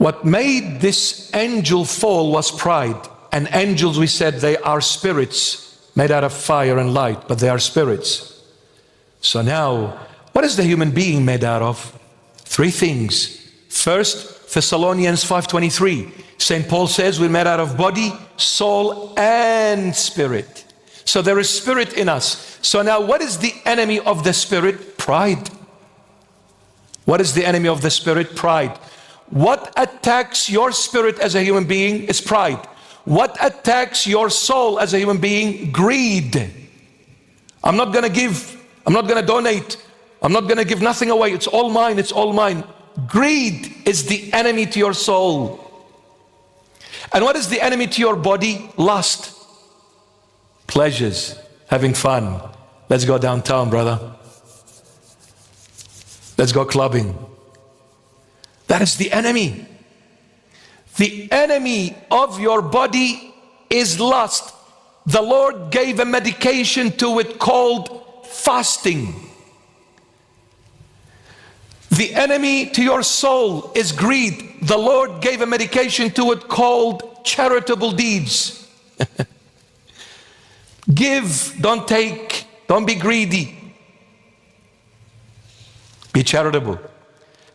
What made this angel fall was pride. And angels, we said, they are spirits made out of fire and light, but they are spirits. So now, what is the human being made out of? Three things. First, Thessalonians 5:23. St. Paul says we're made out of body, soul, and spirit. So there is spirit in us. So now what is the enemy of the spirit? Pride. What is the enemy of the spirit? Pride. What attacks your spirit as a human being is pride. What attacks your soul as a human being? Greed. I'm not going to give. I'm not going to donate. I'm not going to give nothing away. It's all mine. It's all mine. Greed is the enemy to your soul. And what is the enemy to your body? Lust. Pleasures. Having fun. Let's go downtown, brother. Let's go clubbing. That is the enemy. The enemy of your body is lust. The Lord gave a medication to it called fasting. The enemy to your soul is greed. The Lord gave a medication to it called charitable deeds. Give, don't take, don't be greedy. Be charitable.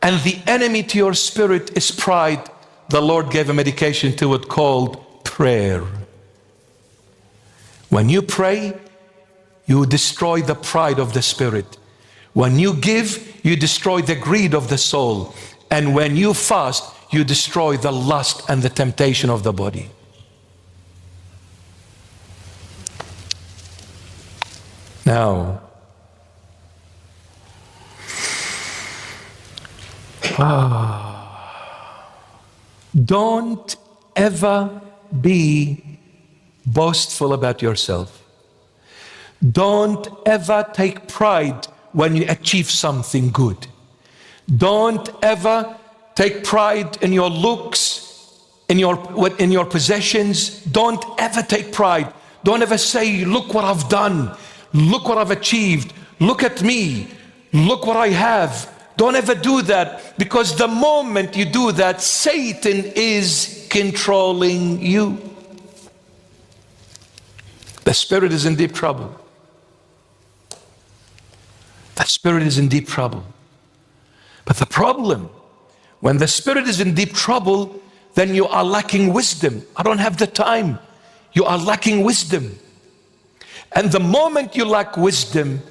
And the enemy to your spirit is pride. The Lord gave a medication to it called prayer. When you pray, you destroy the pride of the spirit. When you give, you destroy the greed of the soul. And when you fast, you destroy the lust and the temptation of the body. Now, don't ever be boastful about yourself. Don't ever take pride when you achieve something good. Don't ever take pride in your looks, in your possessions. Don't ever take pride. Don't ever say, look what I've done. Look what I've achieved. Look at me. Look what I have. Don't ever do that, because the moment you do that, Satan is controlling you. The spirit is in deep trouble. That spirit is in deep trouble. But the problem, when the spirit is in deep trouble, then you are lacking wisdom. I don't have the time. You are lacking wisdom. And the moment you lack wisdom,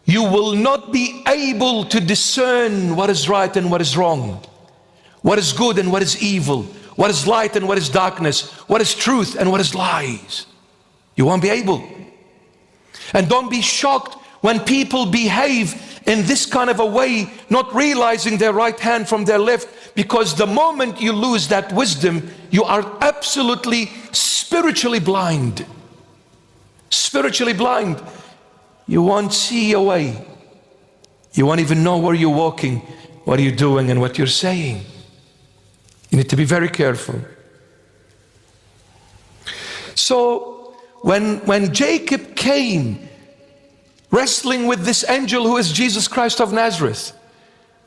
you will not be able to discern what is right and what is wrong, what is good and what is evil, what is light and what is darkness, what is truth and what is lies. You won't be able. And don't be shocked when people behave in this kind of a way, not realizing their right hand from their left, because the moment you lose that wisdom, you are absolutely spiritually blind. Spiritually blind. You won't see your way. You won't even know where you're walking, what you're doing, and what you're saying. You need to be very careful. So when Jacob came wrestling with this angel who is Jesus Christ of Nazareth,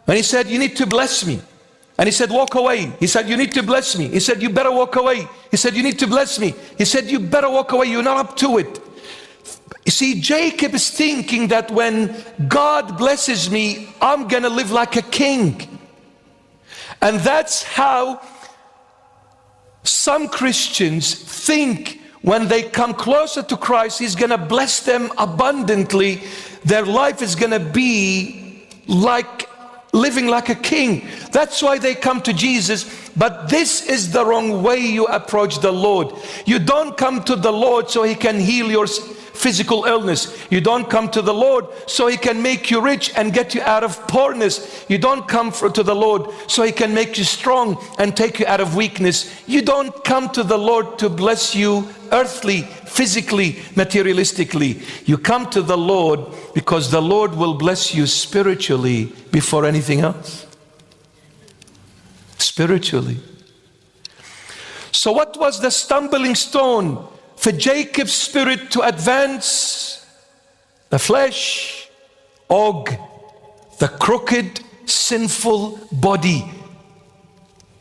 and he said, you need to bless me. And he said, walk away. He said, you need to bless me. He said, you better walk away. He said, you need to bless me. He said, you better walk away. You're not up to it. You see, Jacob is thinking that when God blesses me, I'm going to live like a king. And that's how some Christians think when they come closer to Christ, He's going to bless them abundantly. Their life is going to be like living like a king. That's why they come to Jesus. But this is the wrong way you approach the Lord. You don't come to the Lord so He can heal your physical illness. You don't come to the Lord so He can make you rich and get you out of poorness. You don't come to the Lord so He can make you strong and take you out of weakness. You don't come to the Lord to bless you earthly, physically, materialistically. You come to the Lord because the Lord will bless you spiritually before anything else. Spiritually. So what was the stumbling stone for Jacob's spirit to advance? The flesh, Og, the crooked, sinful body.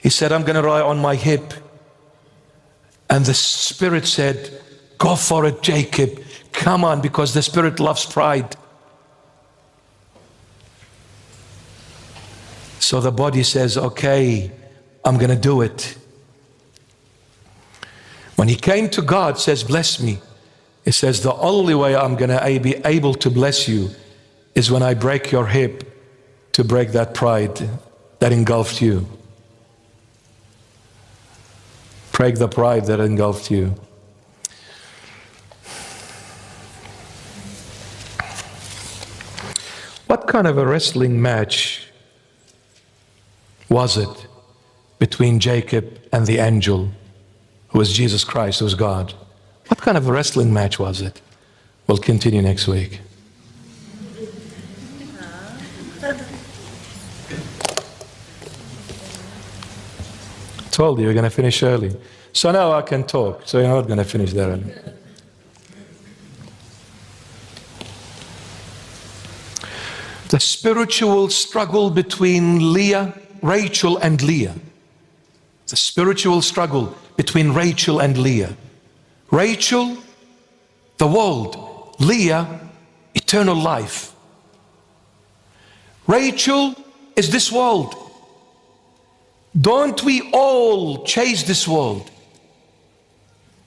He said, I'm going to rely on my hip. And the Spirit said, go for it, Jacob. Come on, because the Spirit loves pride. So the body says, okay, I'm going to do it. When he came to God, says, bless me. He says, the only way I'm going to be able to bless you is when I break your hip to break that pride that engulfed you. Break the pride that engulfed you. What kind of a wrestling match was it between Jacob and the angel, who was Jesus Christ, who was God? What kind of a wrestling match was it? We'll continue next week. Told you we're going to finish early. So now I can talk, so you're not going to finish that early. The spiritual struggle between Rachel and Leah. The spiritual struggle between Rachel and Leah. Rachel, the world. Leah, eternal life. Rachel is this world. Don't we all chase this world?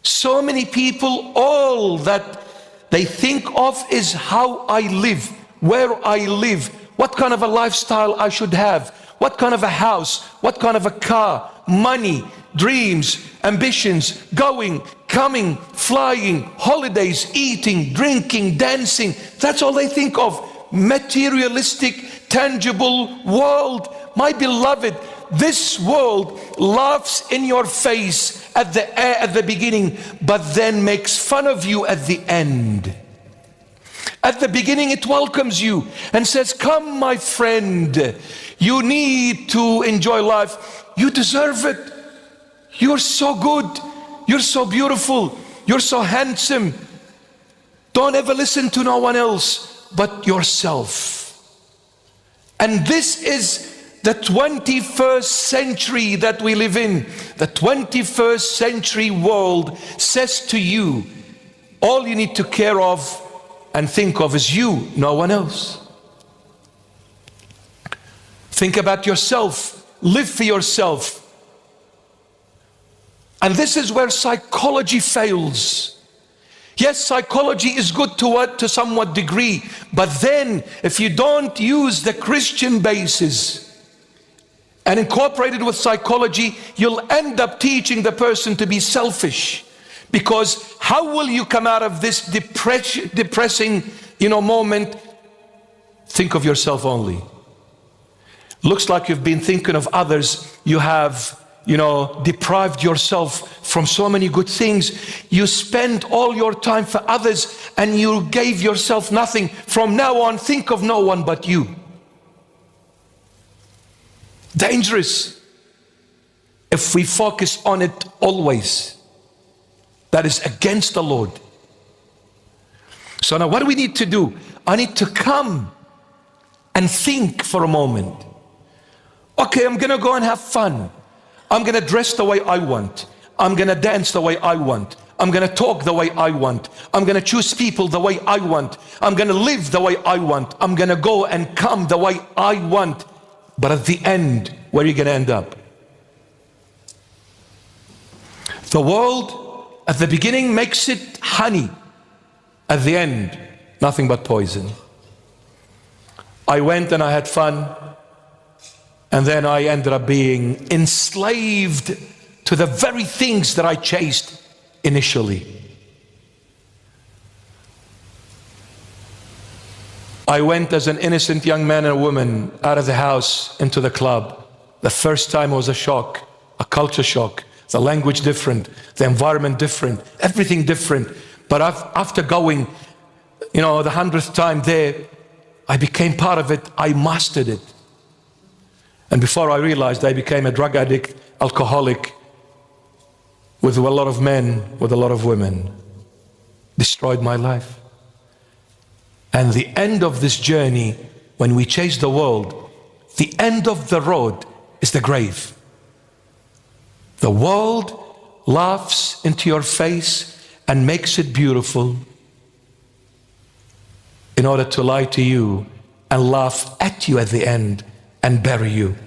So many people, all that they think of is how I live, where I live, what kind of a lifestyle I should have, what kind of a house, what kind of a car, money, dreams, ambitions, going, coming, flying, holidays, eating, drinking, dancing. That's all they think of. Materialistic, tangible world. My beloved, this world laughs in your face at the beginning, but then makes fun of you at the end. At the beginning, it welcomes you and says, come, my friend, you need to enjoy life. You deserve it. You're so good. You're so beautiful. You're so handsome. Don't ever listen to no one else but yourself. And this is the 21st century that we live in. The 21st century world says to you, all you need to care of and think of is you, no one else. Think about yourself, live for yourself. And this is where psychology fails. Yes, psychology is good to somewhat degree, but then if you don't use the Christian basis and incorporate it with psychology, you'll end up teaching the person to be selfish. Because how will you come out of this depressing, moment? Think of yourself only. Looks like you've been thinking of others. You have, deprived yourself from so many good things. You spend all your time for others and you gave yourself nothing. From now on, think of no one but you. Dangerous if we focus on it always. That is against the Lord. So now what do we need to do? I need to come and think for a moment. Okay, I'm going to go and have fun. I'm going to dress the way I want. I'm going to dance the way I want. I'm going to talk the way I want. I'm going to choose people the way I want. I'm going to live the way I want. I'm going to go and come the way I want. But at the end, where are you going to end up? The world at the beginning makes it honey. At the end, nothing but poison. I went and I had fun. And then I ended up being enslaved to the very things that I chased initially. I went as an innocent young man and woman out of the house into the club. The first time was a shock, a culture shock. The language different, the environment different, everything different. But after going, the 100th time there, I became part of it. I mastered it. And before I realized, I became a drug addict, alcoholic, with a lot of men, with a lot of women. Destroyed my life. And the end of this journey, when we chase the world, the end of the road is the grave. The world laughs into your face and makes it beautiful in order to lie to you and laugh at you at the end and bury you.